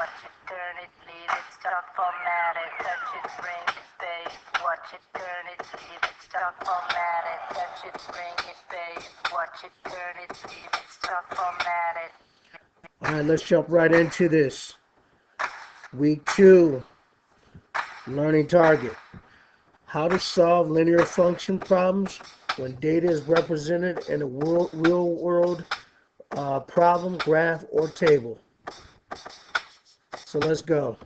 watch it, turn it, leave it, stop, format it, touch it, bring it, babe. Watch it, turn it, leave it, stop, format it, touch it, bring it, babe. Watch it, turn it, leave it, stop, format it. All right, let's jump right into this. Week 2, learning target. How to solve linear function problems when data is represented in a real-world problem, graph, or table. So let's go.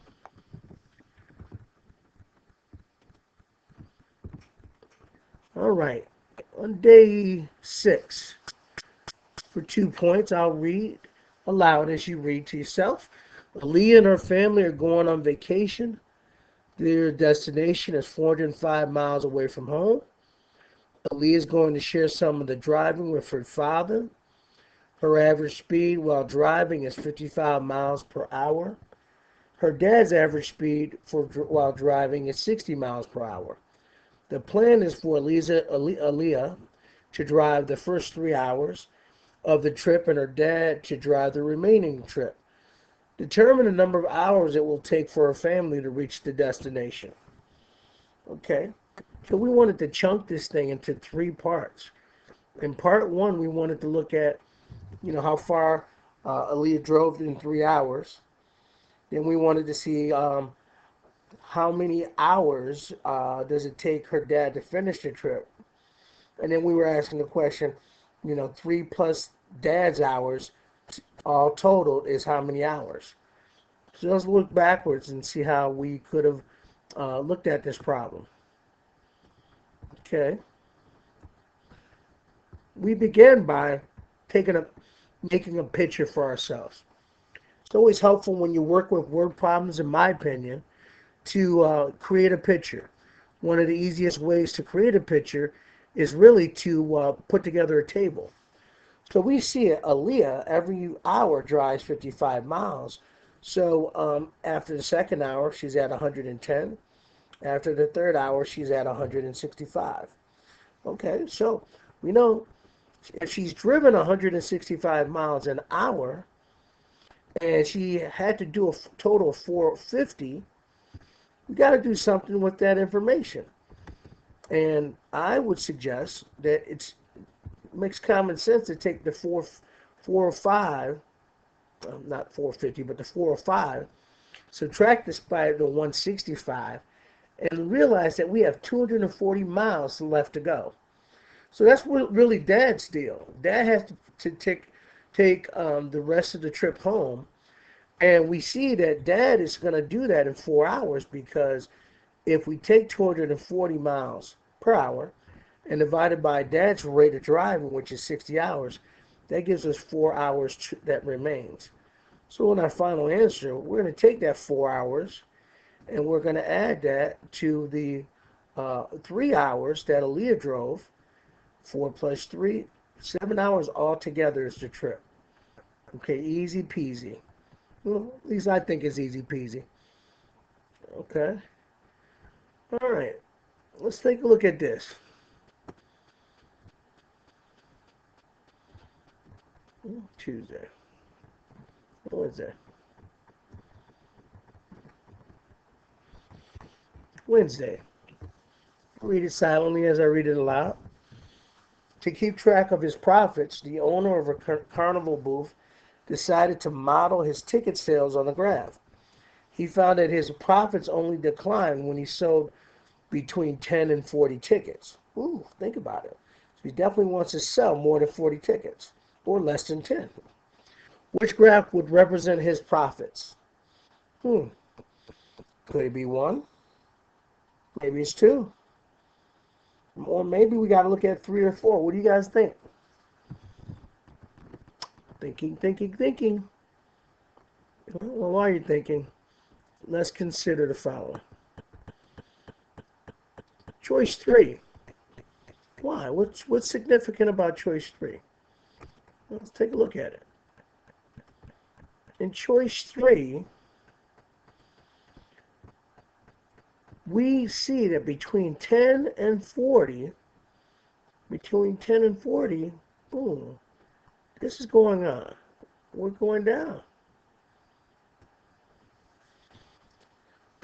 All right, on day 6, for 2 points, I'll read aloud as you read to yourself. Aaliyah and her family are going on vacation. Their destination is 405 miles away from home. Aaliyah is going to share some of the driving with her father. Her average speed while driving is 55 miles per hour. Her dad's average speed while driving is 60 miles per hour. The plan is for Aaliyah to drive the first 3 hours of the trip and her dad to drive the remaining trip. Determine the number of hours it will take for her family to reach the destination. Okay, so we wanted to chunk this thing into 3 parts. In part 1, we wanted to look at, how far Aaliyah drove in 3 hours. Then we wanted to see how many hours does it take her dad to finish the trip. And then we were asking the question, 3 plus dad's hours, all totaled, is how many hours? So let's look backwards and see how we could have looked at this problem. Okay. We begin by making a picture for ourselves. It's always helpful when you work with word problems, in my opinion, to create a picture. One of the easiest ways to create a picture is really to put together a table. So we see it, Aaliyah every hour drives 55 miles. So after the second hour, she's at 110. After the third hour, she's at 165. Okay, so we know if she's driven 165 miles an hour and she had to do a total of 450, we got to do something with that information. And I would suggest that it makes common sense to take the 405, not 450, but the 405, subtract this by the 165, and realize that we have 240 miles left to go. So that's really Dad's deal. Dad has to take the rest of the trip home. And we see that Dad is going to do that in 4 hours, because if we take 240 miles per hour and divide it by Dad's rate of driving, which is 60 hours, that gives us 4 hours that remains. So in our final answer, we're going to take that 4 hours and we're going to add that to the 3 hours that Aaliyah drove. 4 plus 3, 7 hours altogether is the trip. Okay, easy peasy. Well, at least I think it's easy peasy. Okay. All right. Let's take a look at this. Tuesday. What is that? Wednesday. Read it silently as I read it aloud. To keep track of his profits, the owner of a carnival booth decided to model his ticket sales on the graph. He found that his profits only declined when he sold between 10 and 40 tickets. Ooh, think about it. So he definitely wants to sell more than 40 tickets, or less than 10. Which graph would represent his profits? Could it be 1? Maybe it's 2. Or maybe we got to look at 3 or 4. What do you guys think? Thinking. Well, why are you thinking? Let's consider the following. Choice 3. Why? What's significant about choice 3? Let's take a look at it. In choice 3, we see that between 10 and 40, boom, this is going on. We're going down.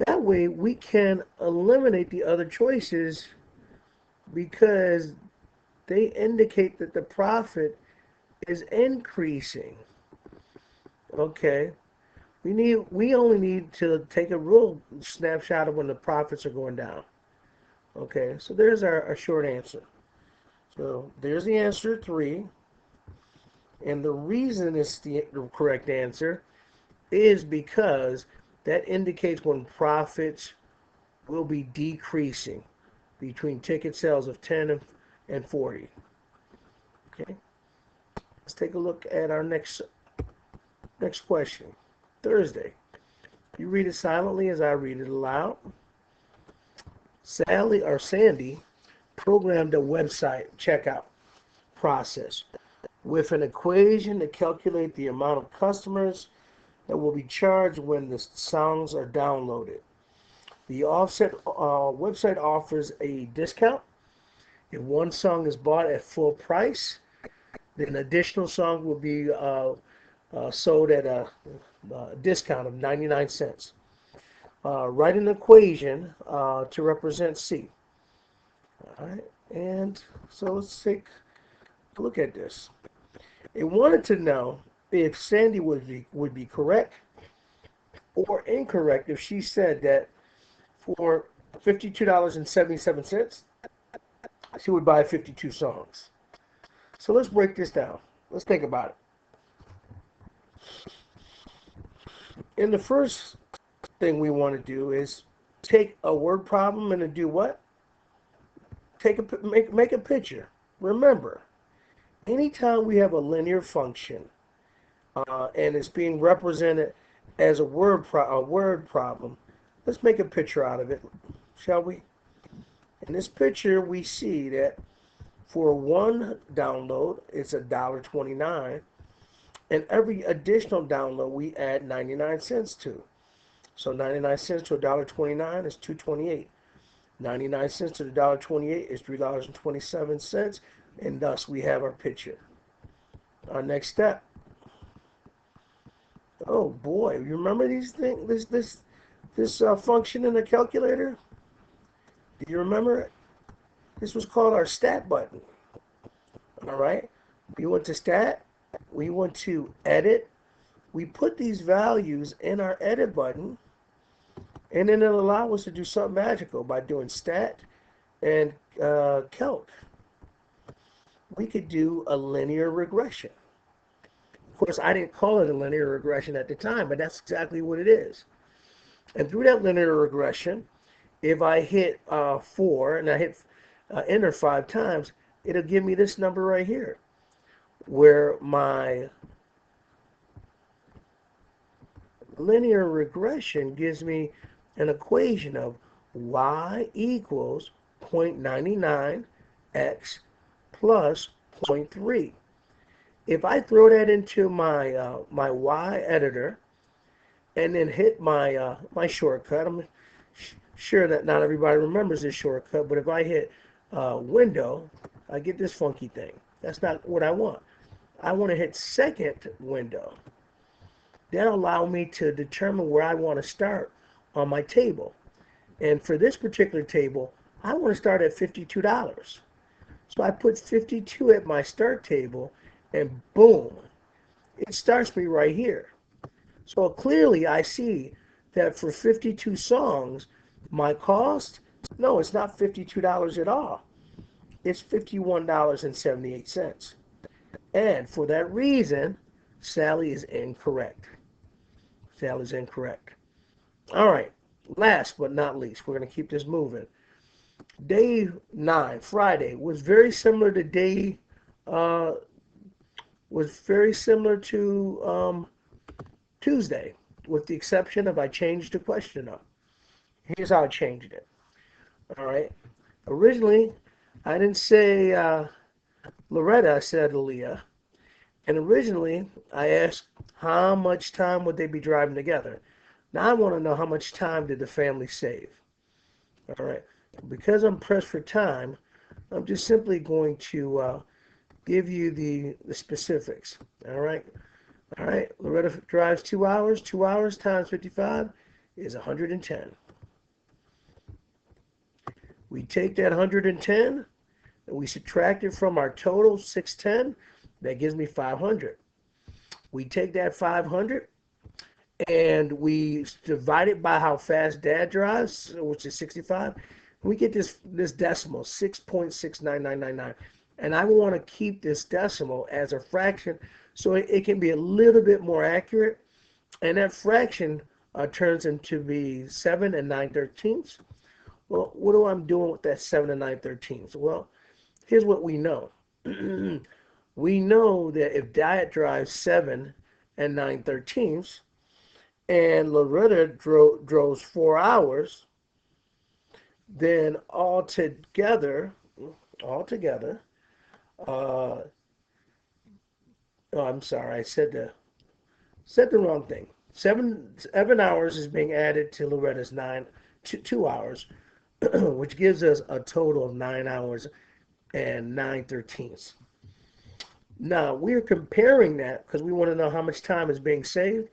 That way we can eliminate the other choices because they indicate that the profit is increasing. Okay. We only need to take a real snapshot of when the profits are going down. Okay, so there's our short answer. So there's the answer, 3. And the reason it's the correct answer is because that indicates when profits will be decreasing between ticket sales of 10 and 40. Okay, let's take a look at our next question. Thursday. You read it silently as I read it aloud. Sandy programmed a website checkout process with an equation to calculate the amount of customers that will be charged when the songs are downloaded. The offset website offers a discount. If one song is bought at full price, then additional song will be sold at a discount of 99 cents. Write an equation to represent C. All right, and so let's take a look at this. It wanted to know if Sandy would be correct or incorrect if she said that for $52.77 she would buy 52 songs. So let's break this down. Let's think about it. In the first thing we want to do is take a word problem and do what? Make a picture. Remember, anytime we have a linear function and it's being represented as a word problem, let's make a picture out of it, shall we? In this picture, we see that for one download, it's $1.29, and every additional download we add 99 cents to. So 99 cents to $1.29 is $2.28. 99 cents to $1.28 is $3.27, and thus we have our picture. Our next step. Oh boy, you remember these things? This function in the calculator? Do you remember it? This was called our stat button. All right. We went to stat. We went to edit. We put these values in our edit button, and then it'll allow us to do something magical by doing stat and calc. We could do a linear regression. Of course, I didn't call it a linear regression at the time, but that's exactly what it is. And through that linear regression, if I hit 4 and I hit enter 5 times, it'll give me this number right here, where my linear regression gives me an equation of y equals 0.99x plus 0.3. If I throw that into my my y editor and then hit my my shortcut, I'm sure that not everybody remembers this shortcut, but if I hit window, I get this funky thing. That's not what I want. I want to hit second window. That'll allow me to determine where I want to start on my table. And for this particular table, I want to start at $52. So I put 52 at my start table, and boom, it starts me right here. So clearly I see that for 52 songs, my cost, no, it's not $52 at all. It's $51.78. And for that reason, Sally is incorrect. Sally's incorrect. All right, last but not least, we're going to keep this moving. Day 9, Friday, was very similar to Tuesday, with the exception of I changed the question up. Here's how I changed it. All right. Originally, I didn't say Loretta, I said Aaliyah. And originally, I asked how much time would they be driving together. Now I want to know how much time did the family save. All right. Because I'm pressed for time, I'm just simply going to give you the specifics. All right. All right. Loretta drives 2 hours. 2 hours times 55 is 110. We take that 110 and we subtract it from our total 610. That gives me 500. We take that 500 and we divide it by how fast Dad drives, which is 65. We get this decimal, 6.69999. And I want to keep this decimal as a fraction so it can be a little bit more accurate. And that fraction turns into be 7 and 9/13. Well, what am I doing with that 7 and 9/13? Well, here's what we know. We know that if Dad drives 7 and 9/13 and Loretta drove 4 hours, then altogether, oh, I'm sorry, I said the wrong thing. 7 hours is being added to Loretta's 2 hours, which gives us a total of 9 hours and 9/13. Now we're comparing that because we want to know how much time is being saved.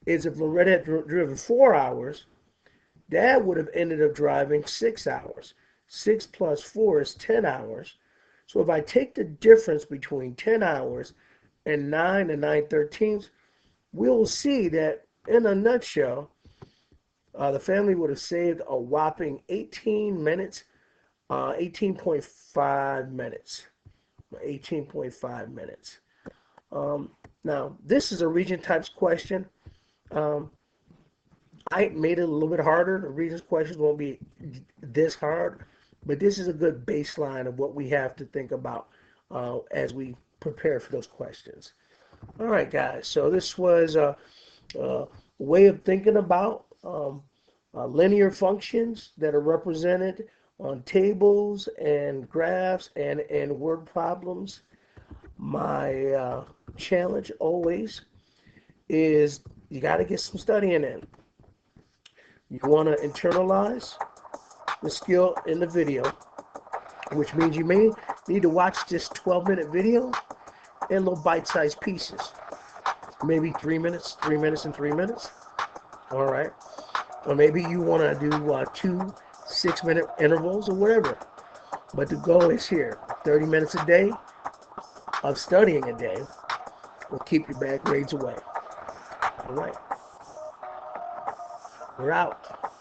Is if Loretta had driven 4 hours, Dad would have ended up driving 6 hours. 6 plus 4 is 10 hours. So if I take the difference between 10 hours and 9 and 9/13, we'll see that in a nutshell, the family would have saved a whopping 18 minutes, 18.5 minutes. 18.5 minutes. Now, this is a Regent types question. I made it a little bit harder. The Regents questions won't be this hard, but this is a good baseline of what we have to think about as we prepare for those questions. All right, guys. So this was a way of thinking about linear functions that are represented on tables and graphs and word problems. My challenge always is you got to get some studying in. You want to internalize the skill in the video, which means you may need to watch this 12-minute video in little bite-sized pieces. Maybe 3 minutes, 3 minutes, and 3 minutes. All right. Or maybe you want to do 2 6-minute intervals or whatever. But the goal is here. 30 minutes a day of studying a day will keep your bad grades away. All right. We're out.